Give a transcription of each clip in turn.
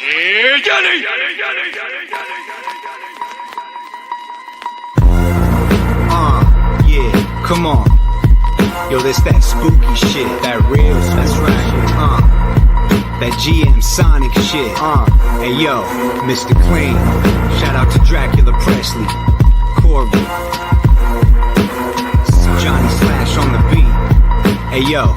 Yeah, come on. Yo, this that spooky shit, that real, that's right. That GM Sonic shit. Hey yo, Mr. Clean. Shout out to Dracula Presley, Corval, Johnny Slash on the beat. Hey yo.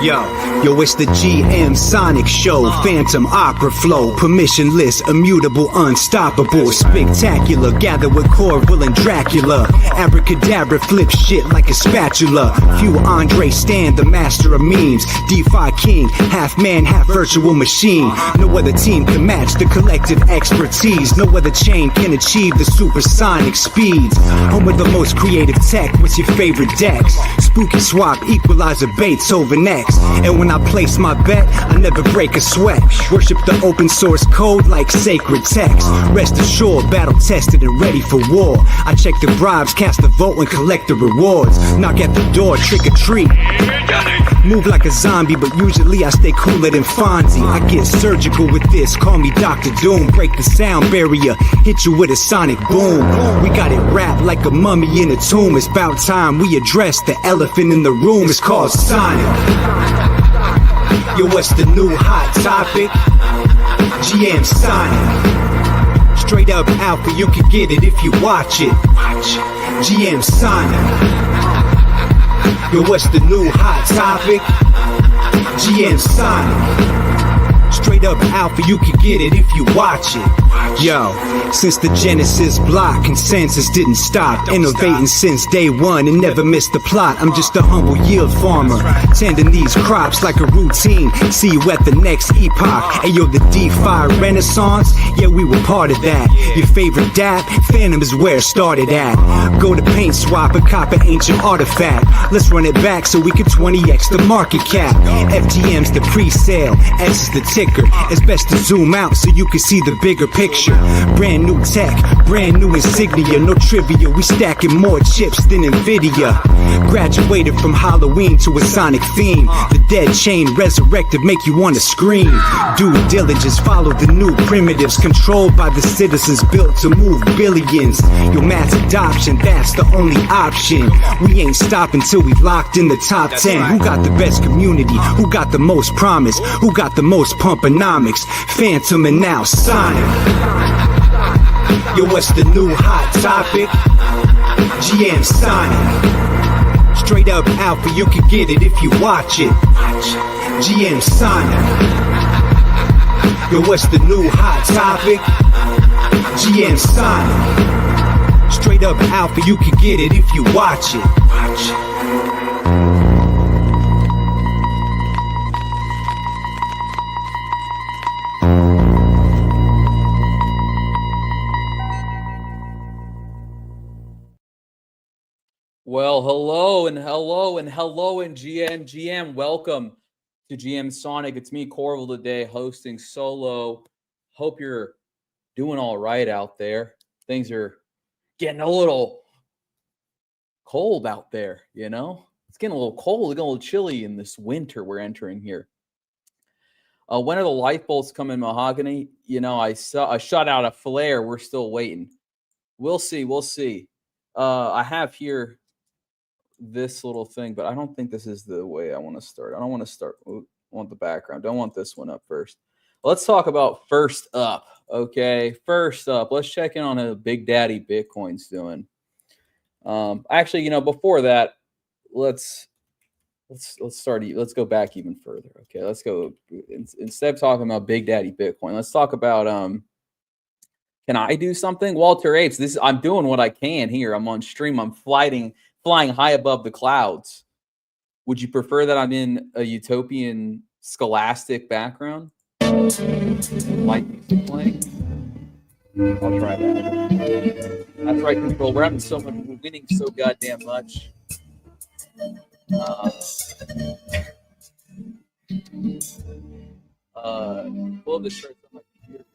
Yo, it's the GM Sonic Show, Phantom Opera flow, permissionless, immutable, unstoppable, spectacular, gather with Corval and Dracula, abracadabra, flip shit like a spatula, few Andre Stan, the master of memes, DeFi king, half man, half virtual machine, no other team can match the collective expertise, no other chain can achieve the supersonic speeds, home of the most creative tech, what's your favorite decks, spooky swap, equalizer, baits over next. And when I place my bet, I never break a sweat. Worship the open source code like sacred text. Rest assured, battle tested and ready for war. I check the bribes, cast the vote and collect the rewards. Knock at the door, trick or treat. Move like a zombie, but usually I stay cooler than Fonzie. I get surgical with this, call me Dr. Doom. Break the sound barrier, hit you with a sonic boom. We got it wrapped like a mummy in a tomb. It's about time we address the elephant in the room. It's called Sonic. Yo, what's the new hot topic? GM Sonic. Straight up alpha, you can get it if you watch it. GM Sonic. Yo, what's the new hot topic? GM Sonic. Straight up alpha, you can get it if you watch it. Yo, since the Genesis block, consensus didn't stop. Innovating since day one and never missed the plot. I'm just a humble yield farmer, tending these crops like a routine. See you at the next epoch. Ayo, the DeFi Renaissance, yeah, we were part of that. Your favorite dap, Phantom is where it started at. Go to Paint Swap and cop an ancient artifact. Let's run it back so we can 20x the market cap. FTM's the pre-sale, S is the ticker. It's best to zoom out so you can see the bigger picture. Brand new tech, brand new insignia, no trivia, we stacking more chips than Nvidia. Graduated from Halloween to a sonic theme. The dead chain resurrected make you wanna scream. Due diligence, follow the new primitives, controlled by the citizens built to move billions. Your mass adoption, that's the only option. We ain't stopping till we locked in the top 10. Who got the best community? Who got the most promise? Who got the most pumponomics? Phantom and now Sonic. Yo, what's the new hot topic? GM Sonic. Straight up alpha, you can get it if you watch it. GM Sonic. Yo, what's the new hot topic? GM Sonic. Straight up alpha, you can get it if you watch it. Well, hello and GM. Welcome to GM Sonic. It's me, Corval, today, hosting solo. Hope you're doing all right out there. Things are getting a little cold out there, you know? It's getting a little cold, getting a little chilly in this winter we're entering here. When are the light bolts coming, Mahogany? You know, I shot out a flare. We're still waiting. We'll see. I have here this little thing, but I don't think this is the way I want to start. I don't want to start. I want the background. Don't want this one up first. Let's talk about first up. Okay, first up, let's check in on how Big Daddy Bitcoin's doing. Actually, you know, before that, let's start. Let's go back even further. Okay, let's go. Instead of talking about Big Daddy Bitcoin, let's talk about can I do something? Walter Apes. I'm doing what I can here. I'm on stream. I'm flying high above the clouds. Would you prefer that I'm in a utopian scholastic background? Light music playing? I'll try that. That's right, Control. We're having so much. We're winning so goddamn much. Pull the shirts on my computer.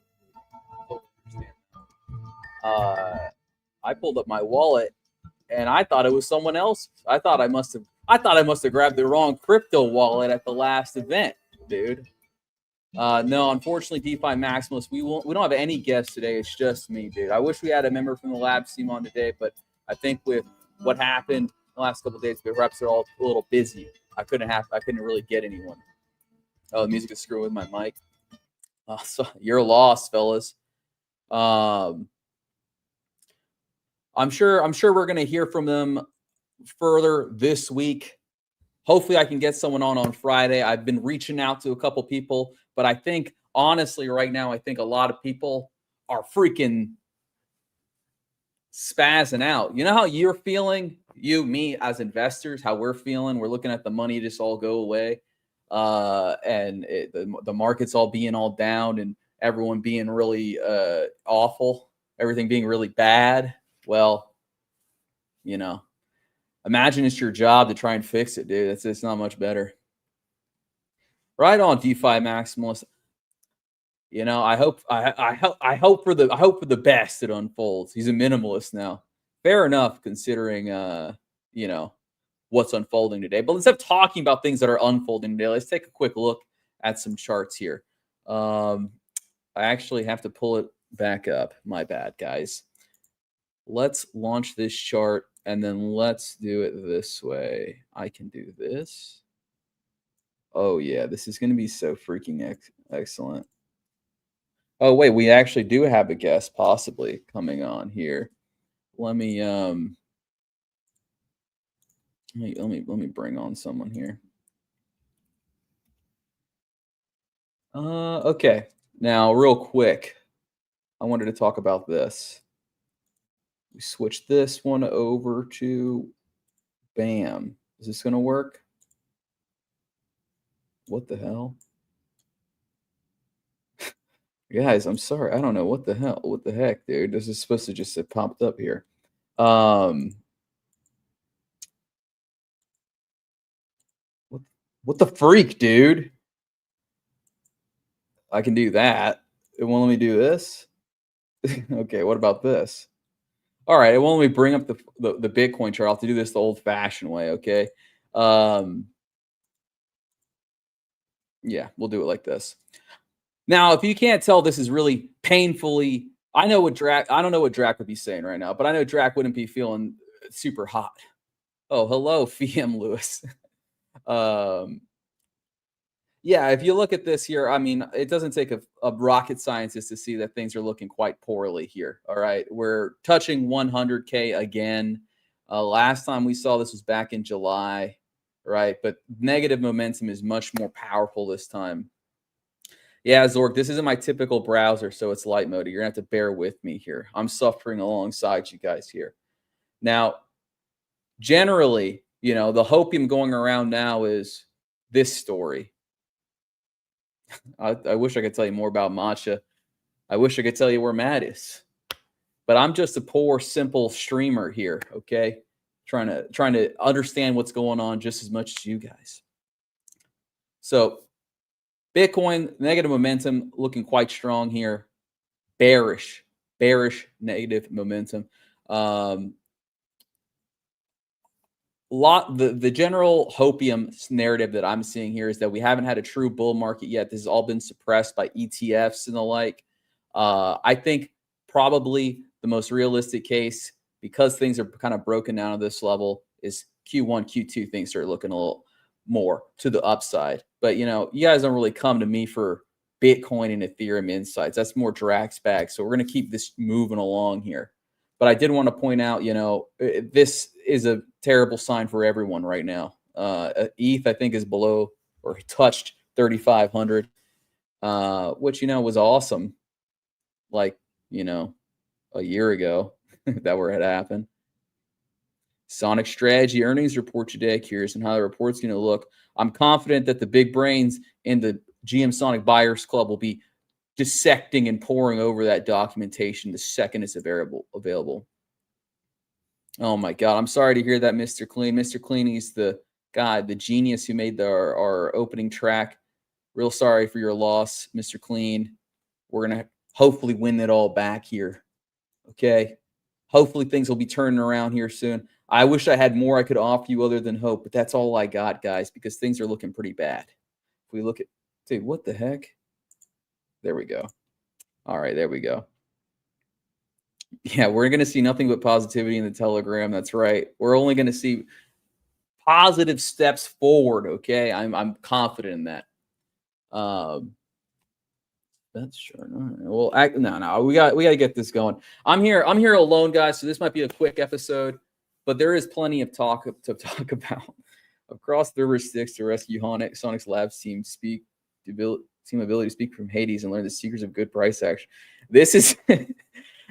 I pulled up my wallet and I thought it was someone else. I thought I must have grabbed the wrong crypto wallet at the last event, dude. No, unfortunately, DeFi Maximalist, we don't have any guests today. It's just me, dude. I wish we had a member from the Labs team on today, but I think with what happened the last couple of days, the reps are all a little busy. I couldn't really get anyone. Oh, the music is screwing with my mic. So you're lost, fellas. I'm sure we're gonna hear from them further this week. Hopefully I can get someone on Friday. I've been reaching out to a couple people, but I think honestly right now, I think a lot of people are freaking spazzing out. You know how you're feeling, me as investors, how we're feeling. We're looking at the money just all go away. And the market's all being all down and everyone being really awful, everything being really bad. Well, imagine it's your job to try and fix it, dude. It's not much better. Right on, DeFi Maximalist. I hope for the best it unfolds. He's a minimalist now. Fair enough, considering what's unfolding today. But instead of talking about things that are unfolding today, let's take a quick look at some charts here. I actually have to pull it back up. My bad, guys. Let's launch this chart. And then let's do it this way. I can do this. Oh, yeah. This is going to be so freaking excellent. Oh, wait. We actually do have a guest possibly coming on here. Let me bring on someone here. Okay. Now, real quick, I wanted to talk about this. We switch this one over to bam. Is this going to work? What the hell? Guys, I'm sorry. I don't know what the hell. What the heck, dude? This is supposed to just have popped up here. What the freak, dude? I can do that. It won't let me do this. Okay, what about this? All right, it won't let me bring up the Bitcoin chart. I'll have to do this the old-fashioned way, okay? Yeah, we'll do it like this. Now, if you can't tell, this is really painfully. I don't know what Drac would be saying right now, but I know Drac wouldn't be feeling super hot. Oh, hello, FM Lewis. Yeah, if you look at this here, I mean, it doesn't take a rocket scientist to see that things are looking quite poorly here. All right, we're touching 100K again. Last time we saw this was back in July, right? But negative momentum is much more powerful this time. Yeah, Zorg, this isn't my typical browser, so it's light mode. You're going to have to bear with me here. I'm suffering alongside you guys here. Now, generally, the hopium going around now is this story. I wish I could tell you more about matcha. I wish I could tell you where Matt is. But I'm just a poor, simple streamer here, okay? Trying to understand what's going on just as much as you guys. So Bitcoin, negative momentum, looking quite strong here. Bearish, negative momentum. The general hopium narrative that I'm seeing here is that we haven't had a true bull market yet. This has all been suppressed by ETFs and the like. I think probably the most realistic case, because things are kind of broken down at this level, is Q1, Q2, things start looking a little more to the upside. But, you guys don't really come to me for Bitcoin and Ethereum insights. That's more Drac's bag. So we're going to keep this moving along here. But I did want to point out, this is a terrible sign for everyone right now. ETH, I think, is below or touched 3,500, which, was awesome. Like, a year ago that were had happened. Sonic Strategy earnings report today. Curious on how the report's going to look. I'm confident that the big brains in the GM Sonic Buyers Club will be dissecting and poring over that documentation the second it's available. Oh my God. I'm sorry to hear that, Mr. Clean. Mr. Clean, he's the guy, the genius who made our opening track. Real sorry for your loss, Mr. Clean. We're going to hopefully win it all back here. Okay. Hopefully things will be turning around here soon. I wish I had more I could offer you other than hope, but that's all I got, guys, because things are looking pretty bad. If we look at, dude, what the heck? There we go. All right, there we go. Yeah, we're going to see nothing but positivity in the Telegram. That's right. We're only going to see positive steps forward. Okay, I'm confident in that. That's sure. Well, no. We got to get this going. I'm here alone, guys. So this might be a quick episode, but there is plenty of talk to talk about. Across the river Styx to rescue Sonic's Labs team ability to speak from Hades and learn the secrets of good price action. This is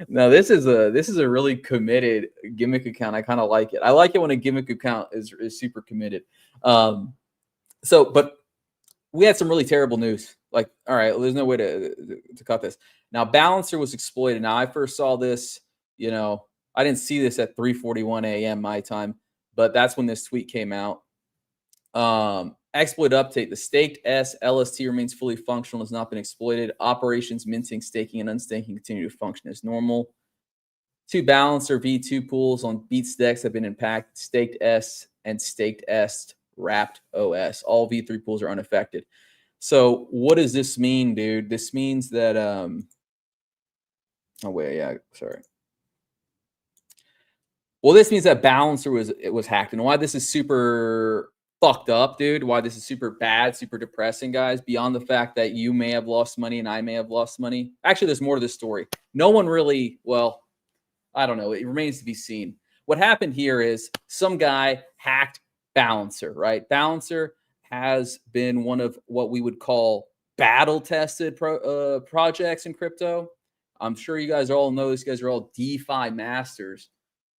this is a really committed gimmick account. I kind of like it. I like it when a gimmick account is super committed. But we had some really terrible news. Like, all right, well, there's no way to cut this. Now, Balancer was exploited. Now, I first saw this, I didn't see this at 3:41 a.m. my time, but that's when this tweet came out. Exploit update. The staked S LST remains fully functional, has not been exploited. Operations, minting, staking, and unstaking continue to function as normal. 2 Balancer V2 pools on Beats DEX have been impacted. Staked S and staked S wrapped OS. All V3 pools are unaffected. So what does this mean, dude? This means that Well, this means that Balancer was hacked. And why this is super fucked up, dude, why this is super bad, super depressing, guys, beyond the fact that you may have lost money and I may have lost money. Actually, there's more to this story. No one really, well, I don't know. It remains to be seen. What happened here is some guy hacked Balancer, right? Balancer has been one of what we would call battle-tested projects in crypto. I'm sure you guys all know this. You guys are all DeFi masters.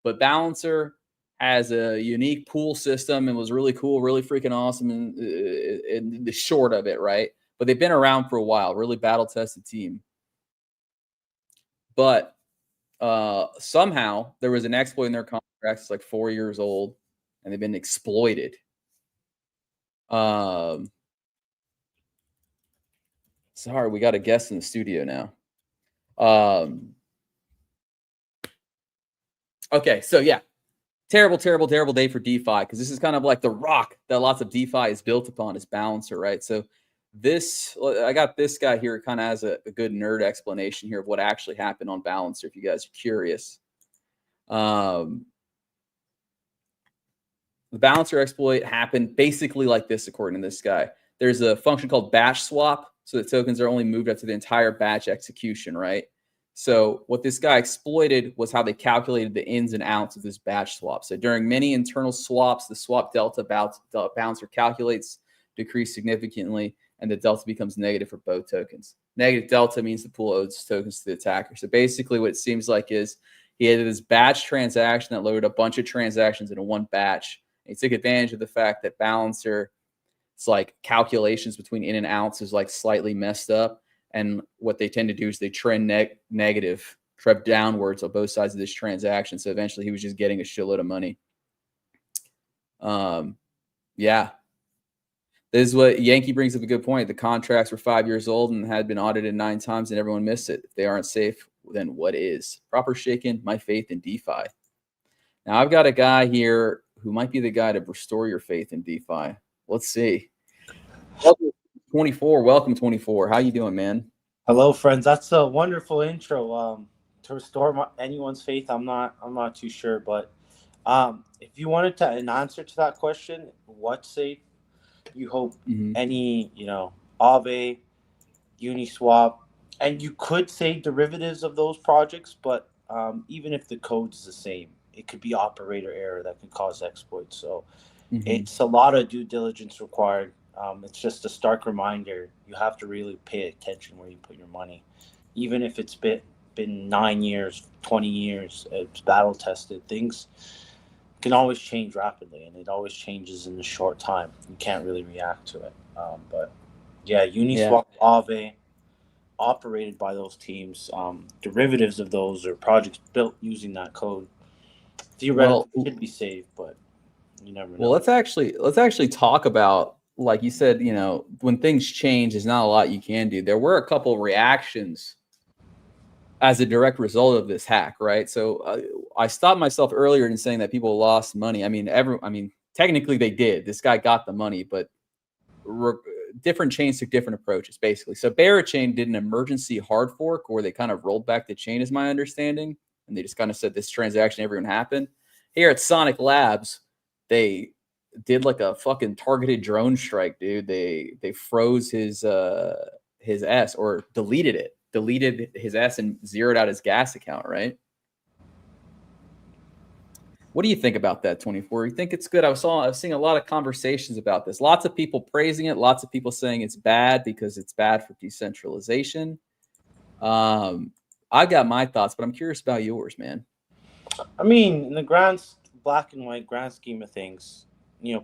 But Balancer has a unique pool system and was really cool, really freaking awesome in the short of it, right? But they've been around for a while, really battle-tested team. But somehow there was an exploit in their contracts, like 4 years old, and they've been exploited. Sorry, we got a guest in the studio now. Okay, so yeah, terrible day for DeFi, because this is kind of like the rock that lots of DeFi is built upon, is Balancer, right? So I got this guy here, kind of has a good nerd explanation here of what actually happened on Balancer, if you guys are curious. The Balancer exploit happened basically like this, according to this guy. There's a function called batch swap, so the tokens are only moved up to the entire batch execution, right? So what this guy exploited was how they calculated the ins and outs of this batch swap. So during many internal swaps, the swap delta Balancer calculates decrease significantly, and the delta becomes negative for both tokens. Negative delta means the pool owes tokens to the attacker. So basically what it seems like is he had this batch transaction that loaded a bunch of transactions into one batch. And he took advantage of the fact that Balancer, it's like calculations between in and outs is like slightly messed up. And what they tend to do is they trend negative, trend downwards on both sides of this transaction. So eventually he was just getting a shitload of money. Yeah. This is what Yankee brings up a good point. The contracts were 5 years old and had been audited 9 times and everyone missed it. If they aren't safe, then what is? Proper shaken, my faith in DeFi. Now I've got a guy here who might be the guy to restore your faith in DeFi. Let's see. Welcome 24. Welcome 24. How you doing, man? Hello, friends. That's a wonderful intro. To restore anyone's faith, I'm not too sure, but if you wanted an answer to that question, what's safe? You hope any, Aave, Uniswap, and you could say derivatives of those projects, but even if the code is the same, it could be operator error that could cause exploits. So it's a lot of due diligence required. It's just a stark reminder. You have to really pay attention where you put your money. Even if it's been 9 years, 20 years, it's battle tested. Things can always change rapidly, and it always changes in a short time. You can't really react to it. But yeah, Uniswap, Aave, operated by those teams. Derivatives of those are projects built using that code. Theoretically, it could be safe, but you never know. Well, let's actually talk about, like you said, when things change, there's not a lot you can do. There were a couple of reactions as a direct result of this hack, right? So I stopped myself earlier in saying that people lost money. I mean, technically they did. This guy got the money, but different chains took different approaches, basically. So Berachain did an emergency hard fork where they kind of rolled back the chain, is my understanding, and they just kind of said this transaction never even happened. Here at Sonic Labs, they did like a fucking targeted drone strike, dude. They froze his S, or deleted his S and zeroed out his gas account, right? What do you think about that, 24? You think it's good? I was seeing a lot of conversations about this. Lots of people praising it. Lots of people saying it's bad because it's bad for decentralization. I got my thoughts, but I'm curious about yours, man. I mean, in the black and white grand scheme of things,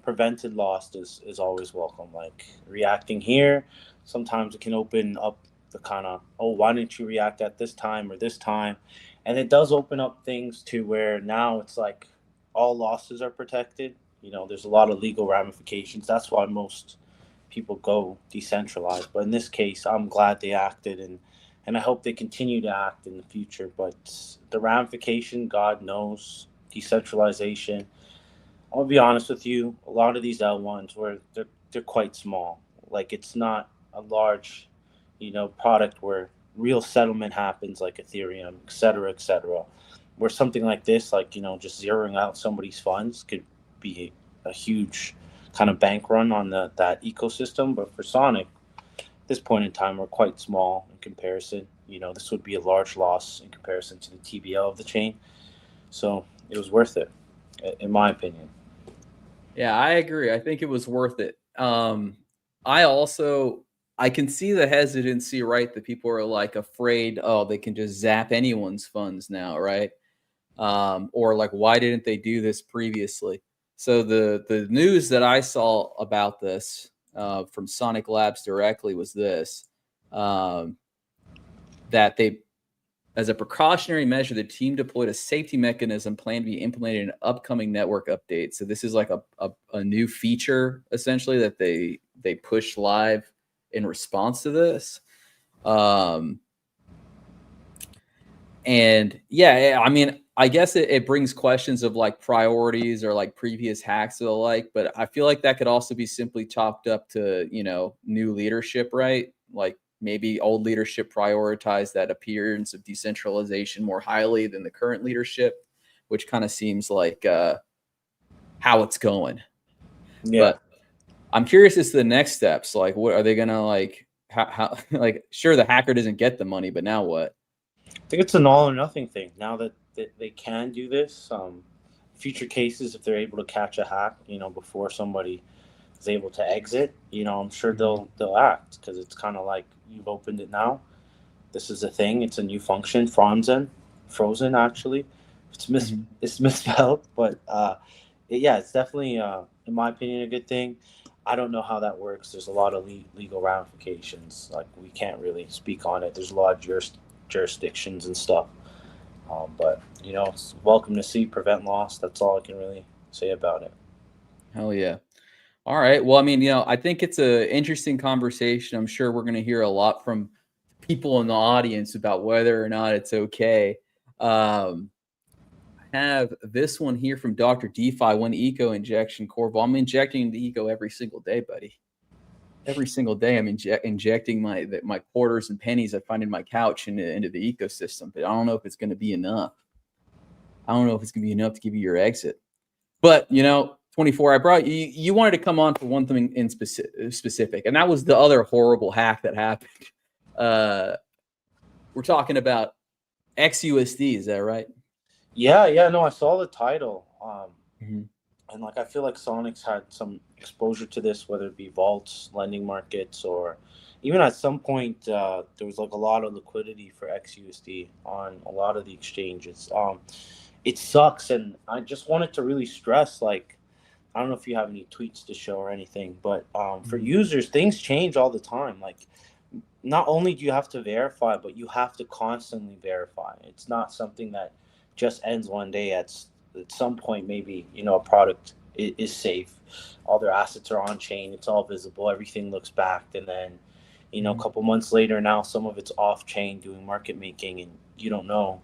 prevented loss is always welcome. Like reacting here, sometimes it can open up the kind of, oh, why didn't you react at this time or this time? And it does open up things to where now it's like all losses are protected. There's a lot of legal ramifications. That's why most people go decentralized. But in this case, I'm glad they acted, and I hope they continue to act in the future. But the ramification, God knows, decentralization. I'll be honest with you, a lot of these L1s where they're quite small. Like it's not a large, product where real settlement happens like Ethereum, et cetera, where something like this, like, just zeroing out somebody's funds could be a huge kind of bank run on that ecosystem. But for Sonic, at this point in time, we're quite small in comparison. This would be a large loss in comparison to the TBL of the chain. So it was worth it, in my opinion. Yeah, I agree. I think it was worth it. I can see the hesitancy, right? That people are like afraid, oh, they can just zap anyone's funds now, right? Or like, why didn't they do this previously? So the news that I saw about this from Sonic Labs directly was this, that they, as a precautionary measure, the team deployed a safety mechanism planned to be implemented in an upcoming network update. So this is like a new feature, essentially, that they pushed live in response to this. And yeah, I mean, I guess it brings questions of like priorities or like previous hacks or the like, but I feel like that could also be simply chopped up to, new leadership, right? Like maybe old leadership prioritized that appearance of decentralization more highly than the current leadership, which kind of seems like how it's going. Yeah. But I'm curious as to the next steps. Like, what are they gonna like? How like? Sure, the hacker doesn't get the money, but now what? I think it's an all or nothing thing. Now that they can do this, future cases, if they're able to catch a hack, before somebody is able to exit, I'm sure they'll act, because it's kind of like, you've opened it now. This is a thing. It's a new function. Frozen actually. It's misspelled, but it's definitely, in my opinion, a good thing. I don't know how that works. There's a lot of legal ramifications. Like, we can't really speak on it. There's a lot of jurisdictions and stuff. But it's welcome to see, prevent loss. That's all I can really say about it. Hell yeah. All right. Well, I mean, I think it's an interesting conversation. I'm sure we're going to hear a lot from people in the audience about whether or not it's okay. I have this one here from Dr. DeFi, one eco injection, Corval. I'm injecting the eco every single day, buddy. Every single day, I'm injecting my quarters and pennies I find in my couch into the ecosystem. But I don't know if it's going to be enough. I don't know if it's going to be enough to give you your exit. But, 24, I brought you wanted to come on for one thing in specific, and that was the other horrible hack that happened. We're talking about xUSD, is that right? Yeah, no, I saw the title. And like, I feel like Sonic's had some exposure to this, whether it be vaults, lending markets, or even at some point there was like a lot of liquidity for xUSD on a lot of the exchanges. It sucks, and I just wanted to really stress, like, I don't know if you have any tweets to show or anything, but for users, things change all the time. Like, not only do you have to verify, but you have to constantly verify. It's not something that just ends one day. At some point, maybe, a product is safe, all their assets are on chain, it's all visible, everything looks backed, and then, a couple months later, now some of it's off chain doing market making, and you don't know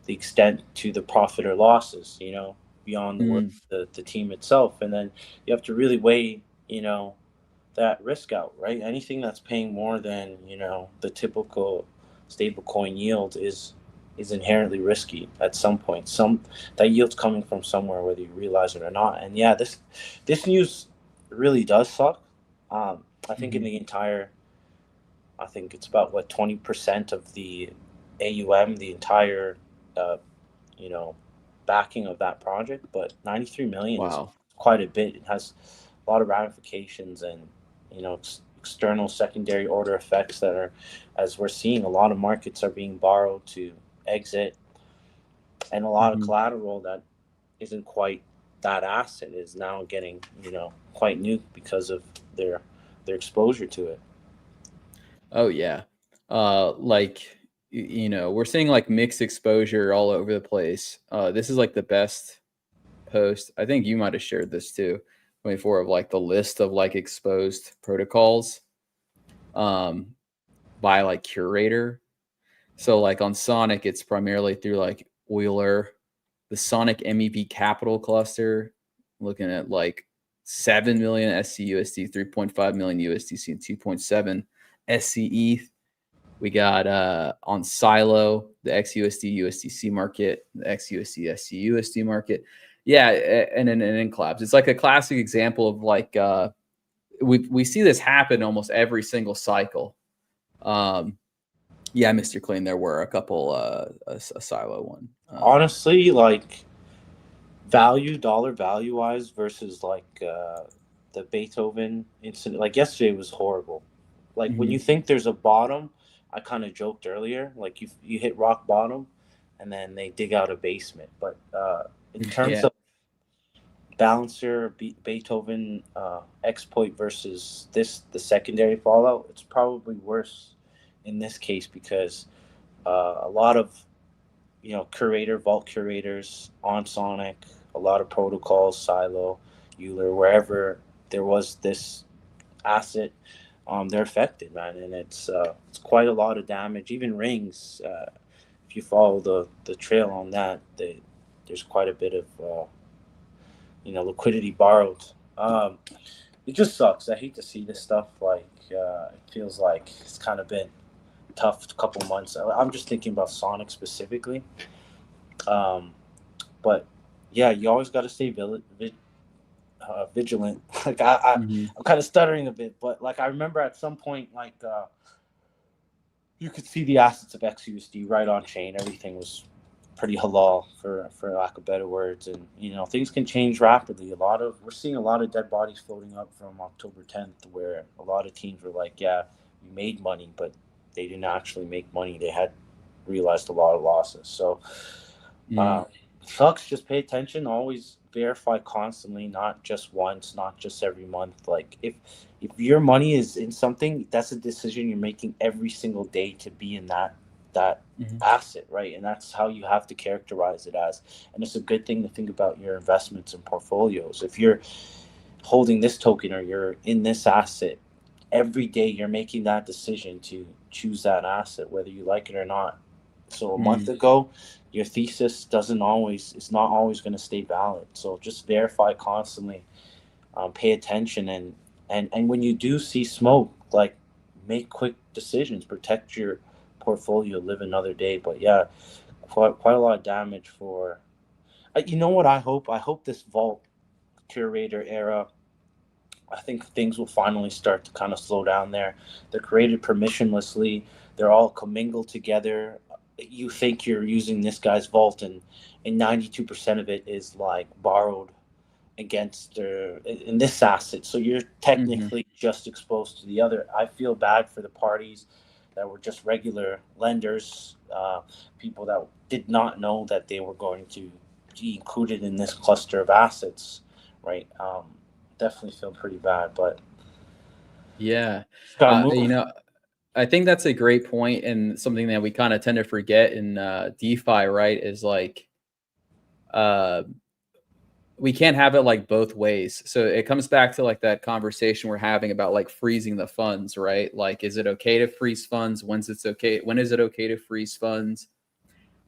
the extent to the profit or losses, beyond the work, the team itself. And then you have to really weigh, that risk out, right? Anything that's paying more than, the typical stable coin yield is inherently risky at some point. That yield's coming from somewhere, whether you realize it or not. And yeah, this news really does suck. I think in Mhm. the entire, I think it's about what 20% of the AUM, the entire, uh, you know, backing of that project. But 93 million is Wow. quite a bit. It has a lot of ramifications and external secondary order effects that are, as we're seeing, a lot of markets are being borrowed to exit, and a lot of Mhm. collateral that isn't quite that asset is now getting quite nuked because of their exposure to it. Oh yeah. Like we're seeing like mixed exposure all over the place. This is like the best post. I think you might have shared this too. 24 of like the list of like exposed protocols um by like curator. So like on Sonic, it's primarily through like Euler, the Sonic MEV Capital cluster, looking at like 7 million SCUSD, 3.5 million USDC, and 2.7 SCE. We got on Silo, the xUSD USDC market, the xUSD SCUSD market. Yeah, and in collabs. It's like a classic example of like we see this happen almost every single cycle. Um, yeah, Mr. Clean, there were a couple a Silo one. Honestly, like dollar value wise versus like the Beethoven incident. Like yesterday was horrible. Like when you Mhm. think there's a bottom, I kind of joked earlier. Like you hit rock bottom, and then they dig out a basement. But in terms Yeah. of balancer Beethoven exploit versus the secondary fallout, it's probably worse in this case because a lot of vault curators on Sonic, a lot of protocols, Silo, Euler, wherever there was this asset, they're affected, man, and it's quite a lot of damage. Even rings, if you follow the trail on that, there's quite a bit of liquidity borrowed. It just sucks. I hate to see this stuff. Like it feels like it's kind of been tough couple months. I'm just thinking about Sonic specifically. Um, but yeah, you always got to stay vigilant. Like Mhm. I'm kind of stuttering a bit, but like I remember at some point, like you could see the assets of xUSD right on chain. Everything was pretty halal, for lack of better words, and things can change rapidly. We're seeing a lot of dead bodies floating up from October 10th, where a lot of teams were like, yeah, we made money, but they didn't actually make money. They had realized a lot of losses. So Mm. uh, sucks. Just pay attention. Always verify constantly, not just once, not just every month. Like if your money is in something, that's a decision you're making every single day to be in that Mhm. asset, right? And that's how you have to characterize it as. And it's a good thing to think about your investments and portfolios. If you're holding this token or you're in this asset, every day you're making that decision to choose that asset, whether you like it or not. So a month Mm. ago, your thesis doesn't always it's not always going to stay valid. So just verify constantly, pay attention, and when you do see smoke, like make quick decisions, protect your portfolio, live another day. But yeah, quite a lot of damage for. You know what I hope? I hope this vault curator era, I think things will finally start to kind of slow down there. They're created permissionlessly. They're all commingled together. You think you're using this guy's vault, and 92% of it is like borrowed against in this asset. So you're Mhm. technically just exposed to the other. I feel bad for the parties that were just regular lenders, people that did not know that they were going to be included in this cluster of assets, right? Definitely feel pretty bad, but Yeah. just gotta Uh, move. you know, I think that's a great point and something that we kind of tend to forget in DeFi, right? Is like uh, we can't have it like both ways. So it comes back to like that conversation we're having about like freezing the funds, right? Like, is it okay to freeze funds? When's it's okay? When is it okay to freeze funds?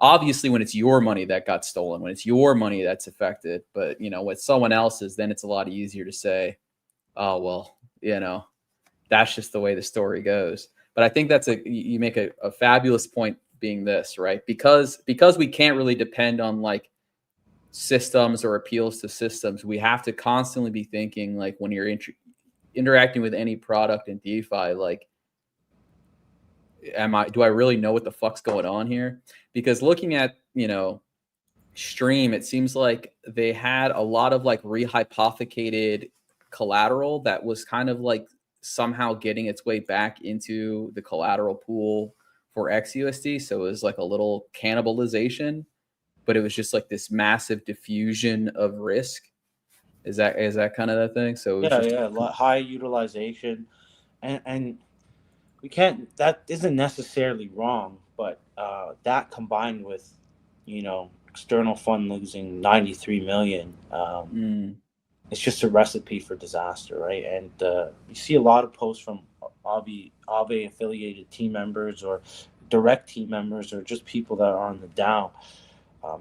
Obviously, when it's your money that got stolen, when it's your money that's affected. But with someone else's, then it's a lot easier to say, oh well, that's just the way the story goes. But I think that's you make a fabulous point, being this, right? Because we can't really depend on like systems or appeals to systems. We have to constantly be thinking, like, when you're interacting with any product in DeFi, like, do I really know what the fuck's going on here? Because looking at, Stream, it seems like they had a lot of like rehypothecated collateral that was kind of like somehow getting its way back into the collateral pool for xUSD. So it was like a little cannibalization, but it was just like this massive diffusion of risk. Is that kind of the thing? So it was high utilization, and we can't. That isn't necessarily wrong, but that combined with, external fund losing 93 million, it's just a recipe for disaster, right? And you see a lot of posts from Aave affiliated team members or direct team members or just people that are on the DAO,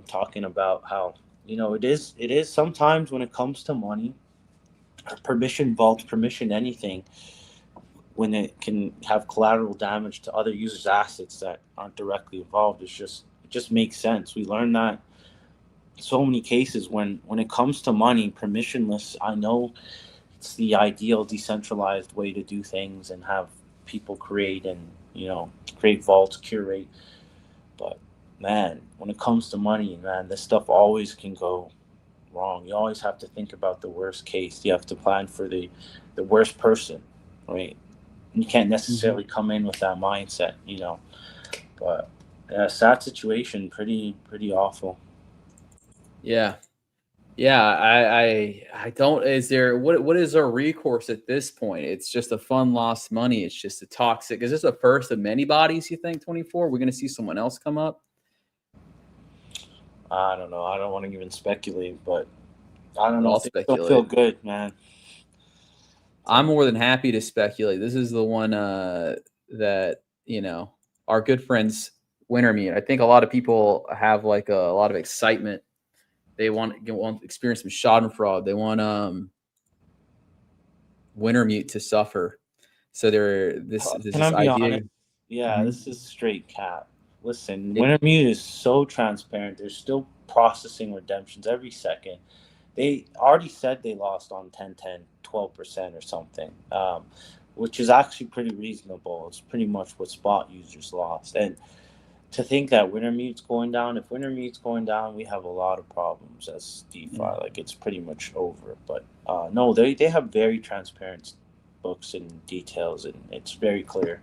talking about how, it is sometimes when it comes to money, permission vaults, permission anything, when it can have collateral damage to other users' assets that aren't directly involved, it just makes sense. We learned that so many cases when it comes to money, permissionless. I know it's the ideal decentralized way to do things and have people create and, create vaults, curate. But man, when it comes to money, man, this stuff always can go wrong. You always have to think about the worst case. You have to plan for the worst person, right? You can't necessarily come in with that mindset, But yeah, sad situation, pretty awful. Yeah. I don't. Is there what is our recourse at this point? It's just a fund lost money. It's just a toxic. Is this the first of many bodies, you think? 24. We're gonna see someone else come up. I don't know. I don't want to even speculate, but I don't know. I'll If speculate. Don't feel good, man. I'm more than happy to speculate. This is the one that our good friends Wintermute. I think a lot of people have like a lot of excitement. They want to experience some Schadenfreude. They want Wintermute to suffer. So this Can I be idea. honest? Yeah, This is straight cap. Listen, Wintermute is so transparent. They're still processing redemptions every second. They already said they lost on 10-10, 12% or something, which is actually pretty reasonable. It's pretty much what spot users lost. And to think that Wintermute's going down, if Wintermute's going down, we have a lot of problems as DeFi. Like, it's pretty much over. But no, they have very transparent books and details, and it's very clear.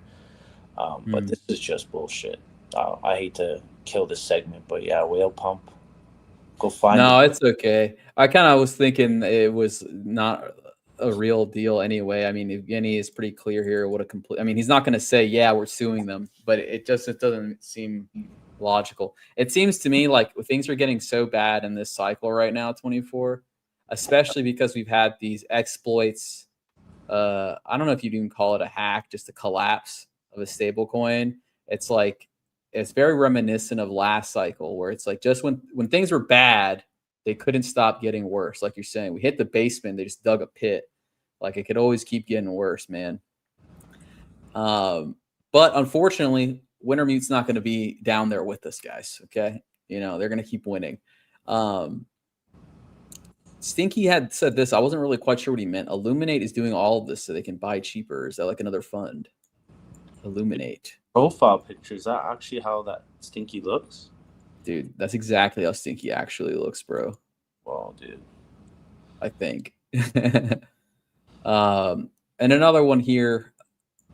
But this is just bullshit. I hate to kill this segment, but yeah, whale pump. Go find No, it's okay. I kind of was thinking it was not a real deal anyway. I mean, Evgeny is pretty clear here. What a complete. I mean, he's not going to say, "Yeah, we're suing them," but it doesn't seem logical. It seems to me like things are getting so bad in this cycle right now, 24, especially because we've had these exploits. I don't know if you'd even call it a hack, just a collapse of a stable coin. It's like it's very reminiscent of last cycle, where it's like just when things were bad, they couldn't stop getting worse. Like you're saying, we hit the basement, they just dug a pit. Like it could always keep getting worse, man. But unfortunately, Wintermute's not going to be down there with us, guys. Okay, they're going to keep winning. Stinky had said this. I wasn't really quite sure what he meant. Illuminate is doing all of this so they can buy cheaper. Is that like another fund? Illuminate. Profile picture. Is that actually how that Stinky looks? Dude, that's exactly how Stinky actually looks, bro. Well, dude. I think. And another one here.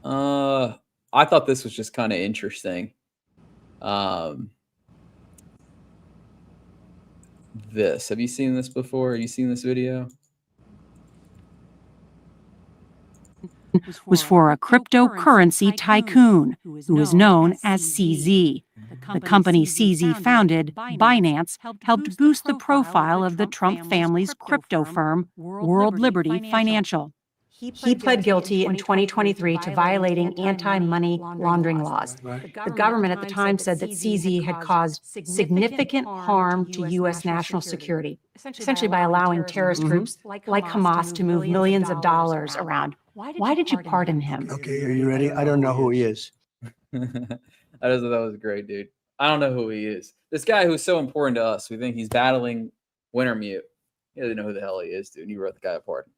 I thought this was just kind of interesting. This. Have you seen this before? Have you seen this video? Was for a cryptocurrency tycoon who is known as CZ. The company CZ founded, Binance, helped boost the profile of the Trump family's crypto firm, World Liberty Financial. He pled guilty in 2023 to violating anti-money laundering laws. The government at the time said that CZ had caused significant harm to U.S. national security, essentially by allowing terrorist groups like Hamas to move millions of dollars around. Why did you pardon him? Okay, are you ready? I don't know who he is. That was great, dude. I don't know who he is. This guy who's so important to us. We think he's battling Wintermute. He doesn't know who the hell he is, dude. And you wrote the guy a pardon.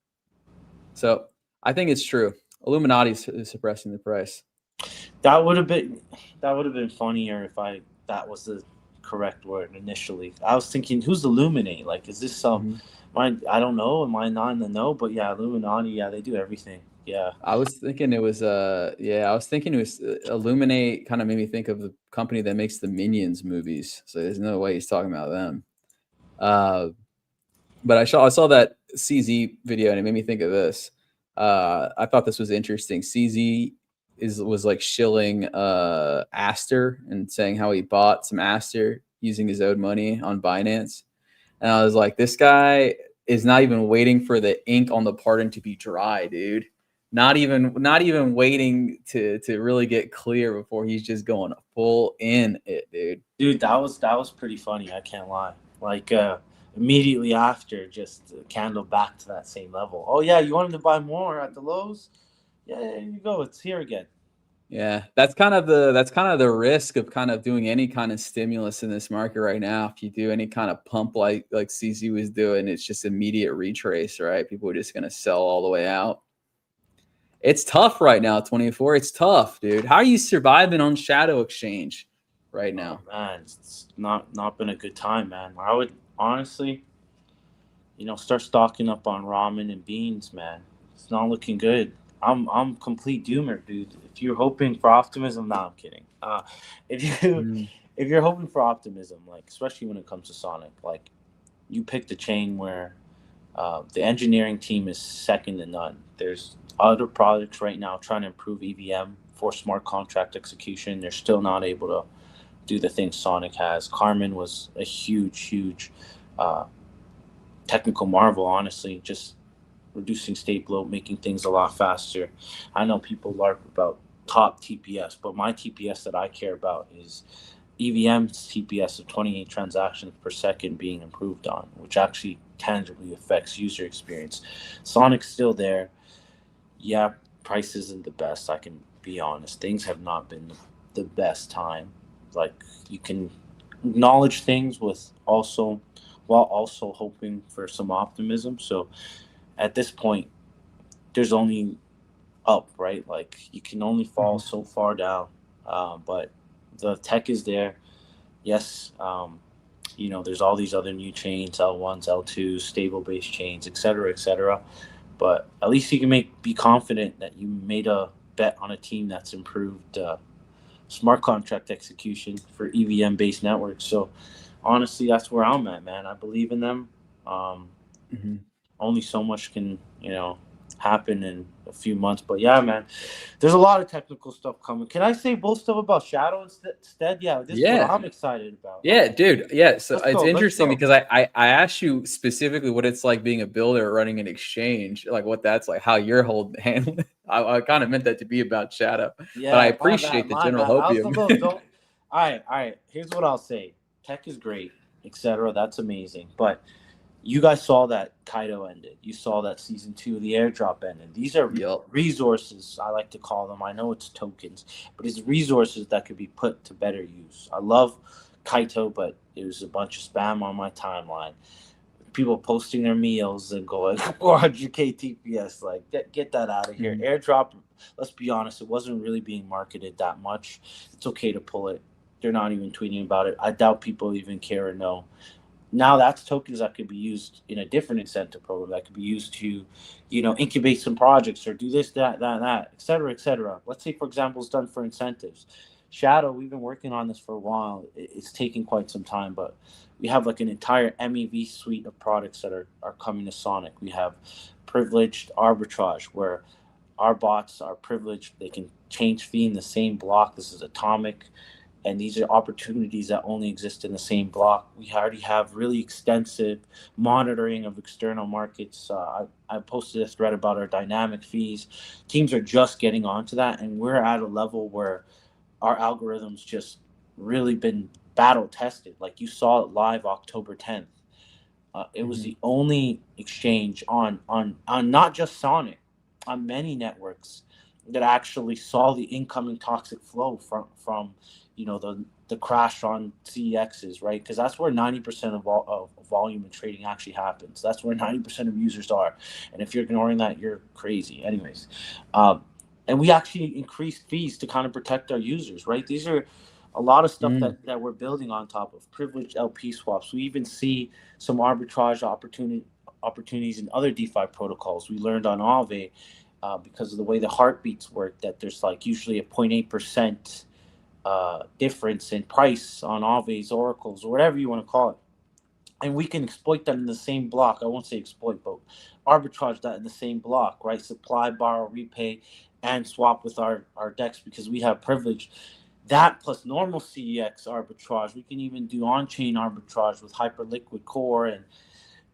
So I think it's true. Illuminati's suppressing the price. That would have been funnier if that was the correct word initially. I was thinking, who's Illuminate? Like, is this some? I don't know. Am I not in the know? But yeah, Illuminati. Yeah, they do everything. Yeah. I was thinking it was Illuminate. Kind of made me think of the company that makes the Minions movies. So there's no way he's talking about them. But I saw that CZ video and it made me think of this. I thought this was interesting. CZ was like shilling Aster and saying how he bought some Aster using his own money on Binance. And I was like, this guy is not even waiting for the ink on the pardon to be dry, dude. Not even waiting to really get clear before he's just going full in it, dude. Dude, that was pretty funny. I can't lie. Like immediately after, just candle back to that same level. Oh yeah, you wanted to buy more at the lows? Yeah, there you go. It's here again. Yeah, that's kind of the risk of kind of doing any kind of stimulus in this market right now. If you do any kind of pump like CZ was doing, it's just immediate retrace, right? People are just gonna sell all the way out. It's tough right now, 24. It's tough, dude. How are you surviving on Shadow Exchange right now? Oh, man, it's not been a good time, man. I would honestly, start stocking up on ramen and beans, man. It's not looking good. I'm complete doomer, dude. If you're hoping for optimism, I'm kidding. If you're hoping for optimism, like especially when it comes to Sonic, like you picked a chain where the engineering team is second to none. There's other products right now trying to improve EVM for smart contract execution. They're still not able to do the things Sonic has. Carmen was a huge technical marvel, honestly, just reducing state bloat, making things a lot faster. I know people larp about top TPS, but my TPS that I care about is EVM's TPS of 28 transactions per second being improved on, which actually tangibly affects user experience. Sonic's still there. Yeah, price isn't the best. I can be honest. Things have not been the best time. Like, you can acknowledge things while also hoping for some optimism. So at this point, there's only up, right? Like, you can only fall so far down. But the tech is there. Yes, there's all these other new chains, L1s, L2s, stable-based chains, et cetera. But at least you can be confident that you made a bet on a team that's improved smart contract execution for EVM-based networks. So honestly, that's where I'm at, man. I believe in them. Only so much can, happen in a few months. But yeah, man, there's a lot of technical stuff coming. Can I say both stuff about Shadow instead? Yeah, this is what I'm excited about. Yeah, dude. Yeah, so it's interesting because I asked you specifically what it's like being a builder running an exchange, like what that's like, how you're handling. I kind of meant that to be about Shadow, but I appreciate the general hopium. All right. Here's what I'll say: tech is great, etc. That's amazing, but you guys saw that Kaido ended. You saw that season 2 of the airdrop ended. These are resources, I like to call them. I know it's tokens, but it's resources that could be put to better use. I love Kaito, but it was a bunch of spam on my timeline. People posting their meals and going 400k TPS. Like, get that out of here. Airdrop, let's be honest, it wasn't really being marketed that much. It's okay to pull it. They're not even tweeting about it. I doubt people even care or know. Now that's tokens that could be used in a different incentive program that could be used to, incubate some projects or do this, that, et cetera. Let's say, for example, it's done for incentives. Shadow, we've been working on this for a while. It's taking quite some time, but we have like an entire MEV suite of products that are coming to Sonic. We have privileged arbitrage where our bots are privileged. They can change fee in the same block. This is atomic. And these are opportunities that only exist in the same block. We already have really extensive monitoring of external markets. I posted a thread about our dynamic fees. Teams are just getting onto that, and we're at a level where our algorithms just really been battle tested. Like, you saw it live October 10th. It was the only exchange on not just Sonic, many networks that actually saw the incoming toxic flow from the crash on CEXs, right? Because that's where 90% of volume and trading actually happens. That's where 90% of users are. And if you're ignoring that, you're crazy. Anyways, and we actually increased fees to kind of protect our users, right? These are a lot of stuff that we're building on top of privileged LP swaps. We even see some arbitrage opportunities in other DeFi protocols. We learned on Aave because of the way the heartbeats work, that there's like usually a 0.8% difference in price on Aave's oracles or whatever you want to call it. And we can exploit that in the same block. I won't say exploit, but arbitrage that in the same block, right? Supply, borrow, repay, and swap with our DEX because we have privilege. That plus normal CEX arbitrage. We can even do on-chain arbitrage with Hyperliquid Core. And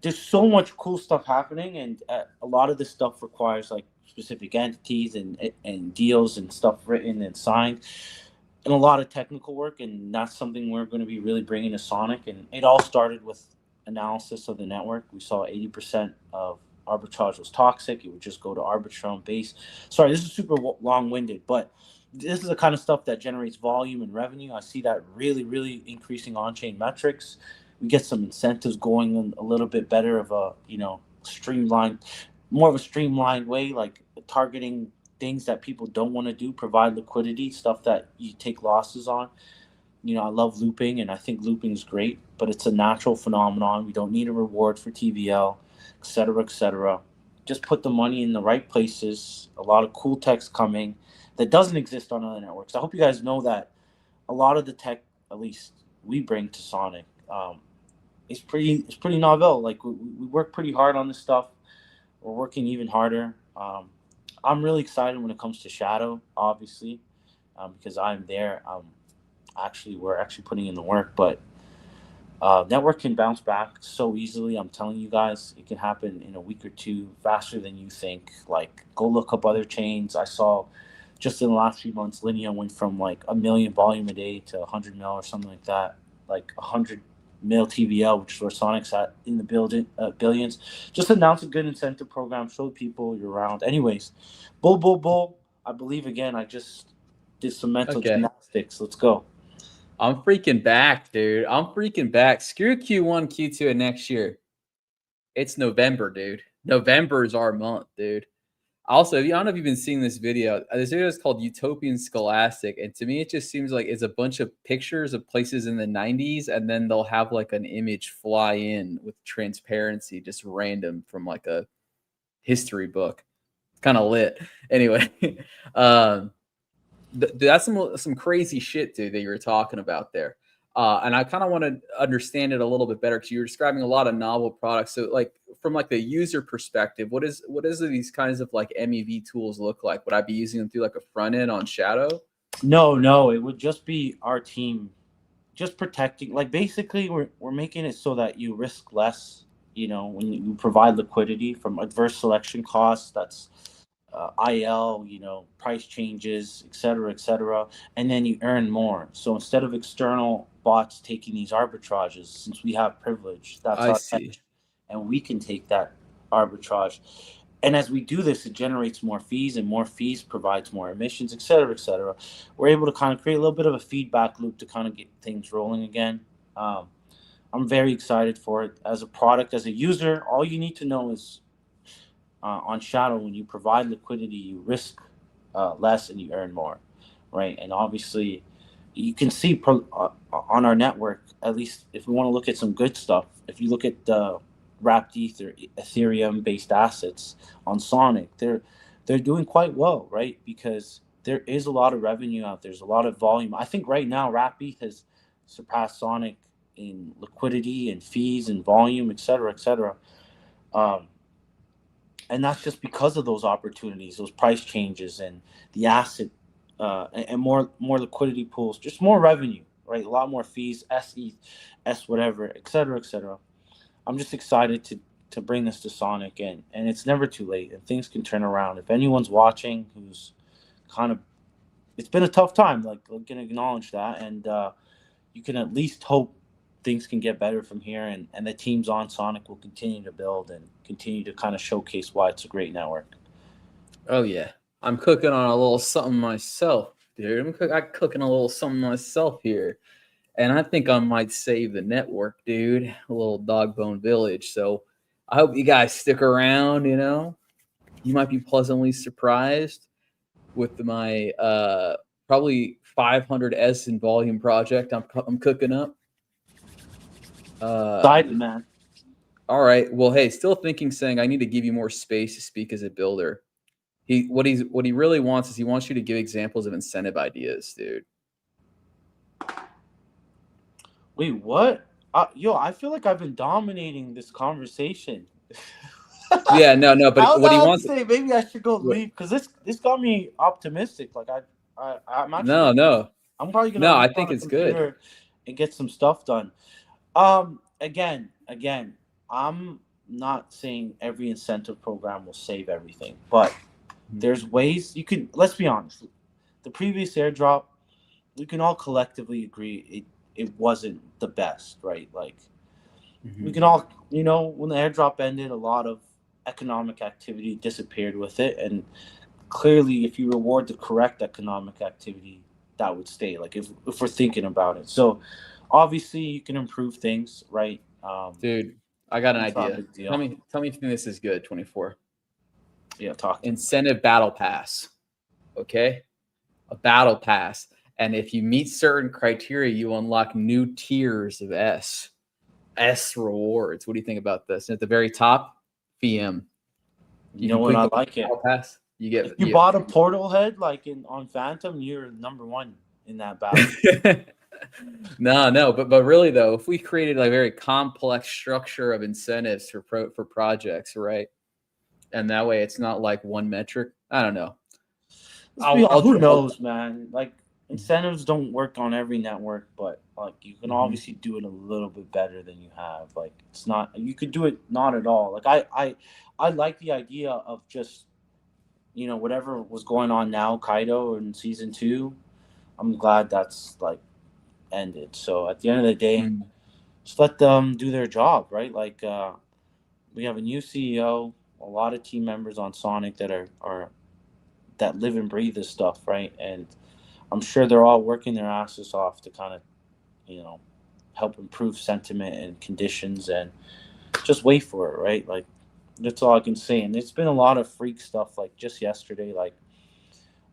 there's so much cool stuff happening. And a lot of this stuff requires like specific entities and deals and stuff written and signed. And a lot of technical work, and that's something we're going to be really bringing to Sonic. And it all started with analysis of the network. We saw 80% of arbitrage was toxic. It would just go to Arbitrum base. Sorry, this is super long-winded, but this is the kind of stuff that generates volume and revenue. I see that really, really increasing on-chain metrics. We get some incentives going in a little bit better of a, more of a streamlined way, like targeting things that people don't want to do, provide liquidity, stuff that you take losses on. I love looping, and I think looping is great, but it's a natural phenomenon. We don't need a reward for TVL, et cetera, et cetera. Just put the money in the right places. A lot of cool tech's coming that doesn't exist on other networks. I hope you guys know that a lot of the tech, at least we bring to Sonic, it's pretty novel. Like we work pretty hard on this stuff. We're working even harder. I'm really excited when it comes to Shadow, obviously, because I'm there. We're actually putting in the work, but network can bounce back so easily. I'm telling you guys, it can happen in a week or two, faster than you think. Like, go look up other chains. I saw just in the last few months, Linea went from like 1 million volume a day to 100 mil or something like that, like 100 mil TVL, which is where Sonic's at in the billions. Just announce a good incentive program, show people you're around. Anyways, bull. I believe again. I just did some mental gymnastics. Let's go. I'm freaking back, dude. I'm freaking back. Screw Q1, Q2 of next year. It's November, dude. November is our month, dude. Also, I don't know if you've been seeing this video. This video is called Utopian Scholastic. And to me, it just seems like it's a bunch of pictures of places in the 90s. And then they'll have like an image fly in with transparency, just random from like a history book. It's kind of lit. Anyway, that's some crazy shit, dude, that you were talking about there. And I kind of want to understand it a little bit better because you're describing a lot of novel products. So like from like the user perspective, what is these kinds of like MEV tools look like? Would I be using them through like a front end on Shadow? No, it would just be our team just protecting. Like basically we're making it so that you risk less, when you provide liquidity from adverse selection costs, that's IL, price changes, et cetera, and then you earn more. So instead of external bots taking these arbitrages, since we have privilege, that's I our see. edge, and we can take that arbitrage. And as we do this, it generates more fees, and more fees provides more emissions, et cetera. We're able to kind of create a little bit of a feedback loop to kind of get things rolling again. I'm very excited for it. As a product, as a user, all you need to know is on Shadow, when you provide liquidity, you risk less and you earn more, right? And obviously, you can see on our network, at least if we want to look at some good stuff, if you look at the wrapped Ether, Ethereum-based assets on Sonic, they're doing quite well, right? Because there is a lot of revenue out there. There's a lot of volume. I think right now, wrapped ETH has surpassed Sonic in liquidity and fees and volume, et cetera. And that's just because of those opportunities, those price changes, and the asset, and more liquidity pools, just more revenue, right? A lot more fees, SE, S whatever, et cetera. I'm just excited to bring this to Sonic, and it's never too late, and things can turn around. If anyone's watching who's kind of, it's been a tough time, like we can acknowledge that, and you can at least hope things can get better from here, and the teams on Sonic will continue to build and continue to kind of showcase why it's a great network. Oh yeah, I'm cooking on a little something myself, dude. I'm cooking a little something myself here, and I think I might save the network, dude. A little dog bone village. So I hope you guys stick around. You know, you might be pleasantly surprised with my probably 500S in volume project I'm cooking up. Excited, man. All right. Well, hey, still thinking, saying I need to give you more space to speak as a builder. What he really wants is he wants you to give examples of incentive ideas, dude. Wait, what? Yo, I feel like I've been dominating this conversation. Yeah, no, but I was what he about to wants. say maybe I should go What, leave because this got me optimistic. Like I'm actually no, I'm probably gonna no. I leap on think the it's good. computer and get some stuff done. Again, I'm not saying every incentive program will save everything, but there's ways you can. Let's be honest. The previous airdrop, we can all collectively agree it wasn't the best, right? Like we can all, when the airdrop ended, a lot of economic activity disappeared with it, and clearly, if you reward the correct economic activity, that would stay. Like if we're thinking about it, so obviously you can improve things, right? Dude, I got an It's not a idea. big deal. Tell me if you think this is good. 24 Yeah, talk to me. incentive battle pass. Okay, a battle pass, and if you meet certain criteria, you unlock new tiers of S rewards. What do you think about this? And at the very top, VM. You If know you what? click I the like it. battle pass, you If get you bought a portal head like on Phantom, you're number one in that battle. no, but really though, if we created a very complex structure of incentives for projects, right? And that way, it's not like one metric. I don't know. Who knows, man? Like incentives don't work on every network, but like you can obviously do it a little bit better than you have. Like it's not you could do it not at all. Like I like the idea of just whatever was going on now, Kaido in season 2. I'm glad that's like ended. So at the end of the day, Mm. just let them do their job, right? Like we have a new CEO, a lot of team members on Sonic that are that live and breathe this stuff, right? And I'm sure they're all working their asses off to kind of, help improve sentiment and conditions and just wait for it, right? Like that's all I can say. And it's been a lot of freak stuff. Like just yesterday, like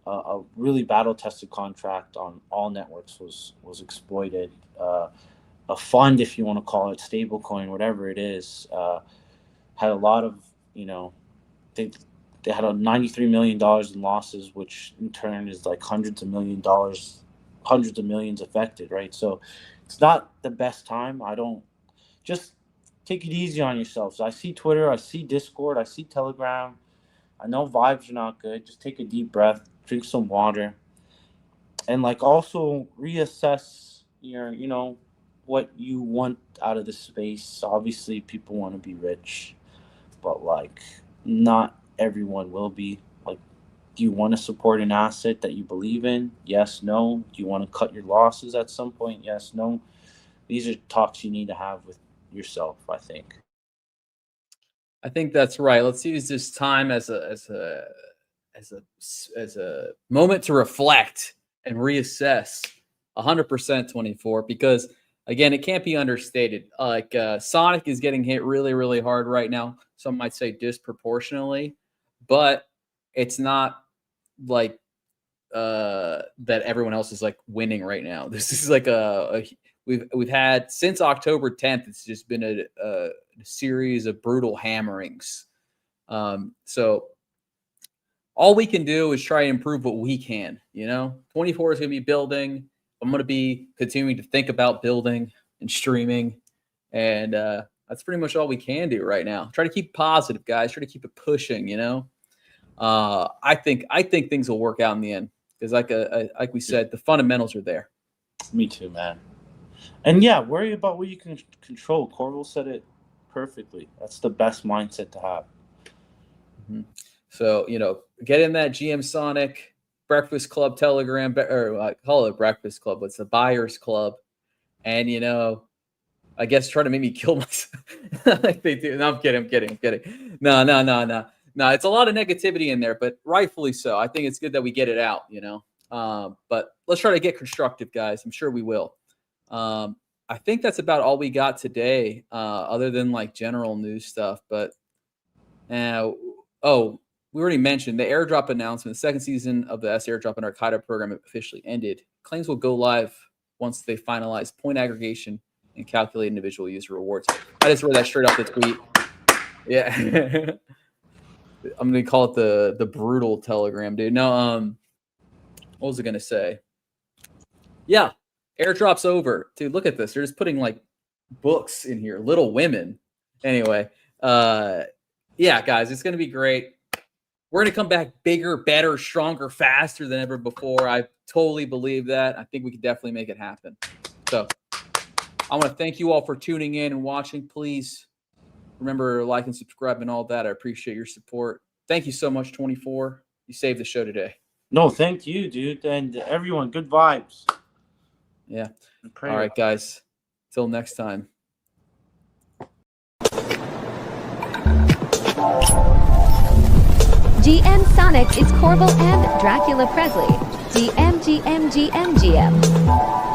a really battle tested contract on all networks was exploited. A fund, if you want to call it stablecoin, whatever it is, had a lot of, they they had a $93 million in losses, which in turn is like hundreds of millions affected, right? So it's not the best time. I don't just take it easy on yourselves. I see Twitter, I see Discord, I see Telegram. I know vibes are not good. Just take a deep breath, drink some water, and like also reassess what you want out of the space. Obviously, people want to be rich, but like not everyone will be. Like, do you want to support an asset that you believe in? Yes, no. Do you want to cut your losses at some point? Yes, no. These are talks you need to have with yourself, I think. I think that's right. Let's use this time as a moment to reflect and reassess. 100% 24 because again, it can't be understated. Sonic is getting hit really, really hard right now. Some might say disproportionately, but it's not like that everyone else is like winning right now. This is like we've had since October 10th. It's just been a series of brutal hammerings. So all we can do is try and improve what we can. 24 is going to be building. I'm going to be continuing to think about building and streaming, and that's pretty much all we can do right now. Try to keep positive, guys. Try to keep it pushing. I think things will work out in the end because, like we said, the fundamentals are there. Me too, man. And yeah, worry about what you can control. Corval said it perfectly. That's the best mindset to have. Mm-hmm. So, get in that GM Sonic Breakfast Club Telegram, or I call it Breakfast Club, but it's the Buyers Club. And, I guess try to make me kill myself like they do. No, I'm kidding. No. No, it's a lot of negativity in there, but rightfully so. I think it's good that we get it out, you know. But let's try to get constructive, guys. I'm sure we will. I think that's about all we got today, other than like general news stuff. But we already mentioned the airdrop announcement. The second season of the S airdrop and Al-Qaeda program officially ended. Claims will go live once they finalize point aggregation and calculate individual user rewards. I just read that straight off the tweet. Yeah. I'm gonna call it the brutal telegram, dude. No, what was I gonna say? Yeah, airdrop's over. Dude, look at this. They're just putting like books in here. Little Women. Anyway, yeah, guys, it's gonna be great. We're going to come back bigger, better, stronger, faster than ever before. I totally believe that. I think we can definitely make it happen. So I want to thank you all for tuning in and watching. Please remember to like and subscribe and all that. I appreciate your support. Thank you so much, 24. You saved the show today. No, thank you, dude. And everyone, good vibes. Yeah. All right, guys. Till next time. GM Sonic is Corval and Dracula Presley. GM.